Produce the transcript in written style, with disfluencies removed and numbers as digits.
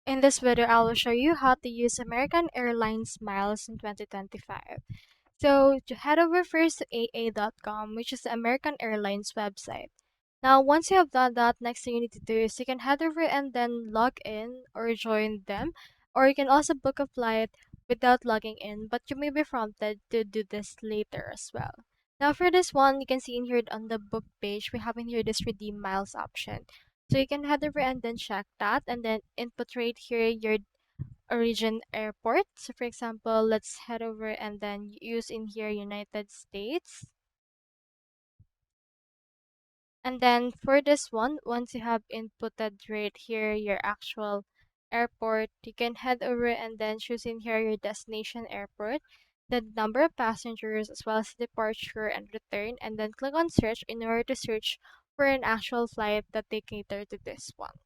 In this video, I will show you how to use American Airlines miles in 2025. So to head over first to AA.com, which is the American Airlines website. Now, once you have done that, next thing you need to do is you can head over and then log in or join them, or you can also book a flight without logging in, but you may be prompted to do this later as well. Now, for this one, you can see in here on the book page, we have in here this redeem miles option. So you can head over and then check that and then input right here your origin airport. So for example, let's head over and then use in here United States. And then for this one, once you have inputted right here your actual airport, you can head over and then choose in here your destination airport, the number of passengers as well as departure and return, and then click on search in order to search for an actual flight that they cater to this one.